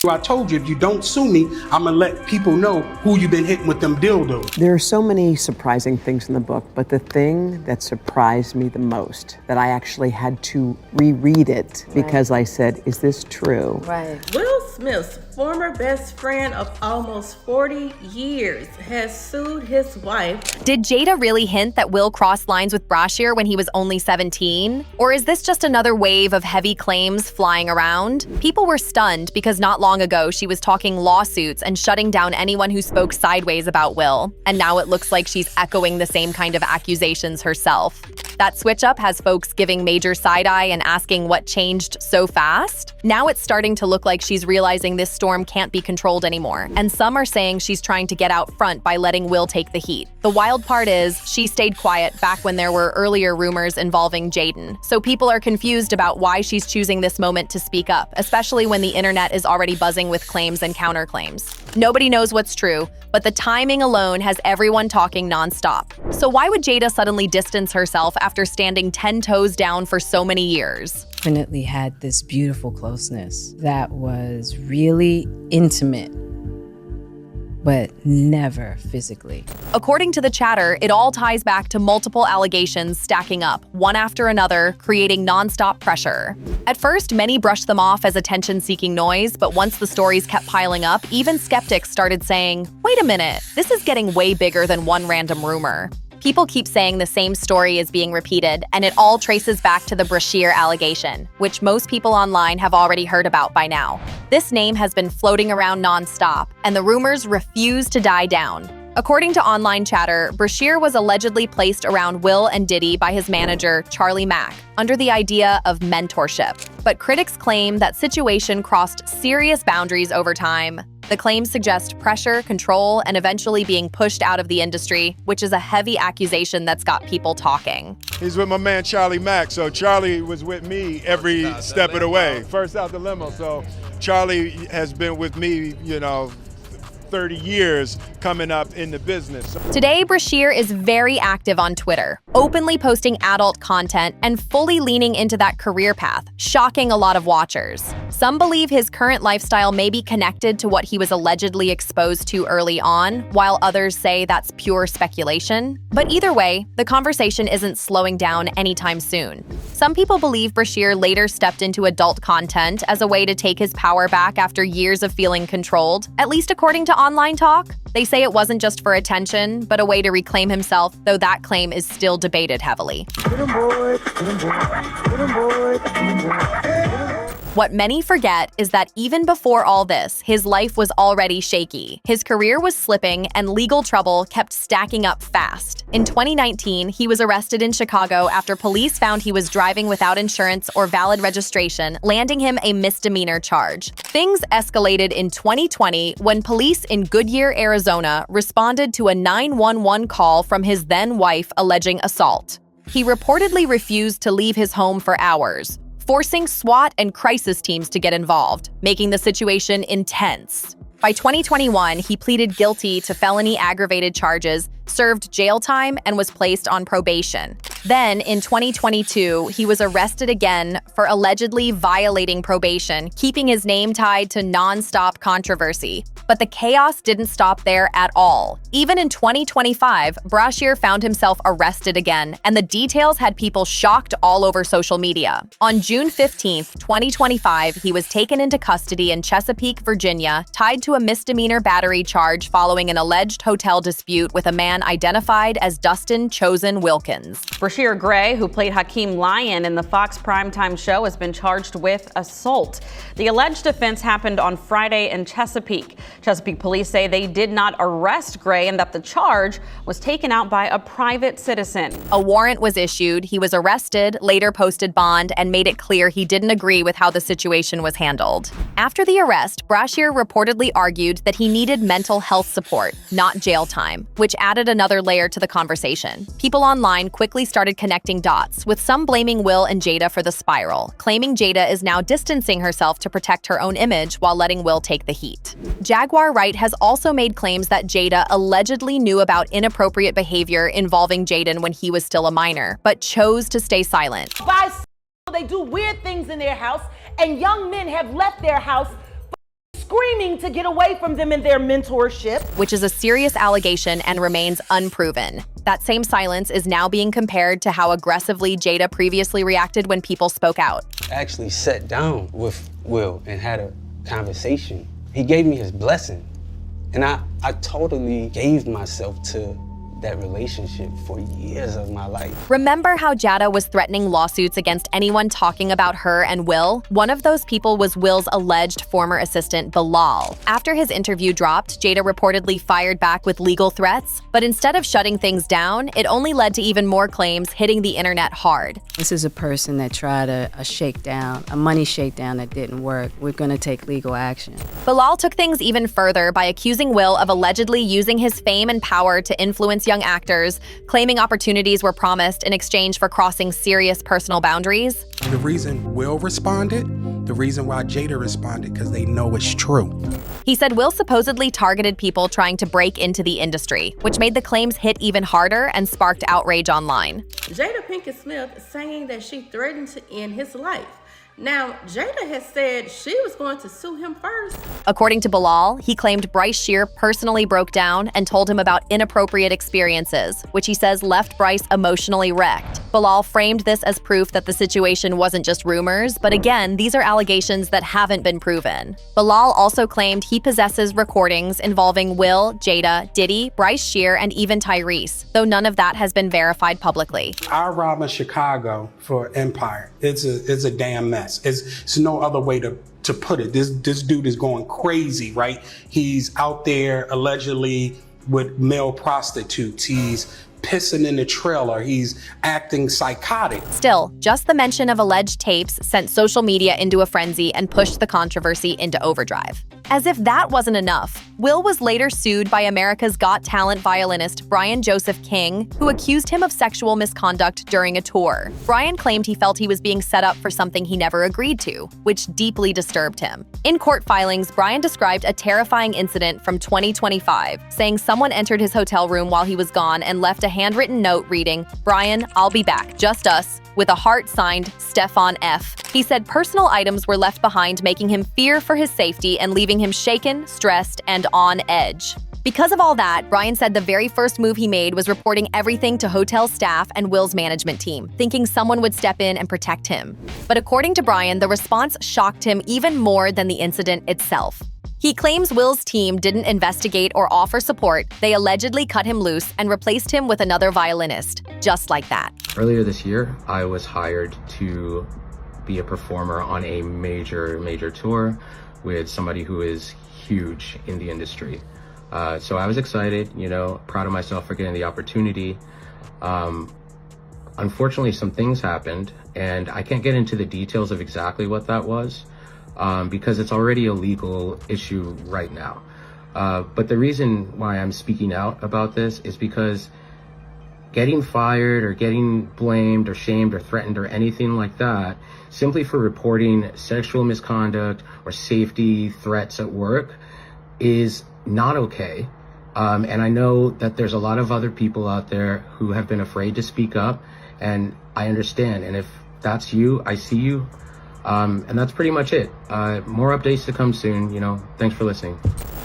I told you, if you don't sue me, I'm gonna let people know who you've been hitting with them dildos. There are so many surprising things in the book, but the thing that surprised me the most, that I actually had to reread it because I said, is this true? Right. Will Smith's former best friend of almost 40 years has sued his wife. Did Jada really hint that Will crossed lines with Bryshere when he was only 17? Or is this just another wave of heavy claims flying around? People were stunned because not long ago she was talking lawsuits and shutting down anyone who spoke sideways about Will, and now it looks like she's echoing the same kind of accusations herself. That switch up has folks giving major side-eye and asking what changed so fast. Now it's starting to look like she's realizing this storm can't be controlled anymore, and some are saying she's trying to get out front by letting Will take the heat. The wild part is, she stayed quiet back when there were earlier rumors involving Jaden, so people are confused about why she's choosing this moment to speak up, especially when the internet is already buzzing with claims and counterclaims. Nobody knows what's true, but the timing alone has everyone talking nonstop. So why would Jada suddenly distance herself after standing 10 toes down for so many years? Definitely had this beautiful closeness that was really intimate, but never physically. According to the chatter, it all ties back to multiple allegations stacking up, one after another, creating nonstop pressure. At first, many brushed them off as attention-seeking noise, but once the stories kept piling up, even skeptics started saying, wait a minute, this is getting way bigger than one random rumor. People keep saying the same story is being repeated, and it all traces back to the Bryshere allegation, which most people online have already heard about by now. This name has been floating around nonstop, and the rumors refuse to die down. According to online chatter, Bryshere was allegedly placed around Will and Diddy by his manager, Charlie Mack, under the idea of mentorship. But critics claim that situation crossed serious boundaries over time. The claims suggest pressure, control, and eventually being pushed out of the industry, which is a heavy accusation that's got people talking. He's with my man Charlie Mack, so Charlie was with me every step of the way. First out the limo, so Charlie has been with me, 30 years coming up in the business. Today, Bryshere is very active on Twitter, openly posting adult content and fully leaning into that career path, shocking a lot of watchers. Some believe his current lifestyle may be connected to what he was allegedly exposed to early on, while others say that's pure speculation. But either way, the conversation isn't slowing down anytime soon. Some people believe Bryshere later stepped into adult content as a way to take his power back after years of feeling controlled, at least according to online talk. They say it wasn't just for attention, but a way to reclaim himself, though that claim is still debated heavily. What many forget is that even before all this, his life was already shaky. His career was slipping, and legal trouble kept stacking up fast. In 2019, he was arrested in Chicago after police found he was driving without insurance or valid registration, landing him a misdemeanor charge. Things escalated in 2020 when police in Goodyear, Arizona, responded to a 911 call from his then-wife alleging assault. He reportedly refused to leave his home for hours, forcing SWAT and crisis teams to get involved, making the situation intense. By 2021, he pleaded guilty to felony aggravated charges, served jail time, and was placed on probation. Then, in 2022, he was arrested again for allegedly violating probation, keeping his name tied to non-stop controversy. But the chaos didn't stop there at all. Even in 2025, Bryshere found himself arrested again, and the details had people shocked all over social media. On June 15, 2025, he was taken into custody in Chesapeake, Virginia, tied to a misdemeanor battery charge following an alleged hotel dispute with a man identified as Dustin Chosen Wilkins. Bryshere Gray, who played Hakeem Lyon in the Fox primetime show, has been charged with assault. The alleged offense happened on Friday in Chesapeake. Chesapeake police say they did not arrest Gray and that the charge was taken out by a private citizen. A warrant was issued, he was arrested, later posted bond, and made it clear he didn't agree with how the situation was handled. After the arrest, Bryshere reportedly argued that he needed mental health support, not jail time, which added another layer to the conversation. People online quickly started connecting dots, with some blaming Will and Jada for the spiral, claiming Jada is now distancing herself to protect her own image while letting Will take the heat. Jaguar Wright has also made claims that Jada allegedly knew about inappropriate behavior involving Jaden when he was still a minor, but chose to stay silent. They do weird things in their house, and young men have left their house screaming to get away from them in their mentorship. Which is a serious allegation and remains unproven. That same silence is now being compared to how aggressively Jada previously reacted when people spoke out. I actually sat down with Will and had a conversation. He gave me his blessing. And I totally gave myself to that relationship for years of my life. Remember how Jada was threatening lawsuits against anyone talking about her and Will? One of those people was Will's alleged former assistant, Bilal. After his interview dropped, Jada reportedly fired back with legal threats, but instead of shutting things down, it only led to even more claims hitting the internet hard. This is a person that tried a shakedown, a money shakedown that didn't work. We're gonna take legal action. Bilal took things even further by accusing Will of allegedly using his fame and power to influence young actors, claiming opportunities were promised in exchange for crossing serious personal boundaries. The reason Will responded, the reason why Jada responded, because they know it's true. He said Will supposedly targeted people trying to break into the industry, which made the claims hit even harder and sparked outrage online. Jada Pinkett Smith saying that she threatened to end his life. Now, Jada has said she was going to sue him first. According to Bilal, he claimed Bryshere personally broke down and told him about inappropriate experiences, which he says left Bryce emotionally wrecked. Bilal framed this as proof that the situation wasn't just rumors, but again, these are allegations that haven't been proven. Bilal also claimed he possesses recordings involving Will, Jada, Diddy, Bryshere, and even Tyrese, though none of that has been verified publicly. I robbed Chicago for Empire. It's a damn mess. It's no other way to put it. This dude is going crazy, right? He's out there allegedly with male prostitutes. He's pissing in the trailer. He's acting psychotic. Still, just the mention of alleged tapes sent social media into a frenzy and pushed the controversy into overdrive. As if that wasn't enough, Will was later sued by America's Got Talent violinist Brian Joseph King, who accused him of sexual misconduct during a tour. Brian claimed he felt he was being set up for something he never agreed to, which deeply disturbed him. In court filings, Brian described a terrifying incident from 2025, saying someone entered his hotel room while he was gone and left a handwritten note reading, "Brian, I'll be back, just us," with a heart signed Stefan F. He said personal items were left behind, making him fear for his safety and leaving him shaken, stressed, and on edge. Because of all that, Brian said the very first move he made was reporting everything to hotel staff and Will's management team, thinking someone would step in and protect him. But according to Brian, the response shocked him even more than the incident itself. He claims Will's team didn't investigate or offer support. They allegedly cut him loose and replaced him with another violinist, just like that. Earlier this year, I was hired to be a performer on a major tour with somebody who is huge in the industry. So I was excited, proud of myself for getting the opportunity. Unfortunately, some things happened, and I can't get into the details of exactly what that was, because it's already a legal issue right now. But the reason why I'm speaking out about this is because getting fired or getting blamed or shamed or threatened or anything like that, simply for reporting sexual misconduct or safety threats at work, is not okay. And I know that there's a lot of other people out there who have been afraid to speak up, and I understand. And if that's you, I see you. And that's pretty much it. More updates to come soon, Thanks for listening.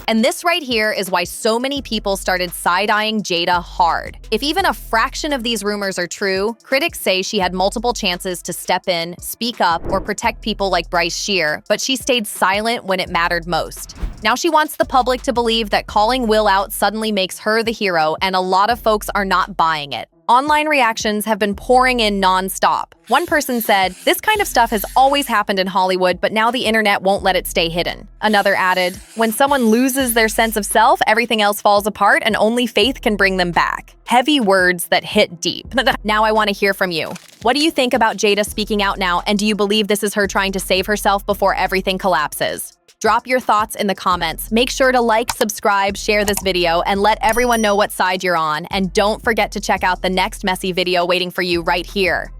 And this right here is why so many people started side-eyeing Jada hard. If even a fraction of these rumors are true, critics say she had multiple chances to step in, speak up, or protect people like Bryshere, but she stayed silent when it mattered most. Now she wants the public to believe that calling Will out suddenly makes her the hero, and a lot of folks are not buying it. Online reactions have been pouring in non-stop. One person said, "This kind of stuff has always happened in Hollywood, but now the internet won't let it stay hidden." Another added, "When someone loses their sense of self, everything else falls apart and only faith can bring them back." Heavy words that hit deep. Now I want to hear from you. What do you think about Jada speaking out now, and do you believe this is her trying to save herself before everything collapses? Drop your thoughts in the comments. Make sure to like, subscribe, share this video, and let everyone know what side you're on. And don't forget to check out the next messy video waiting for you right here.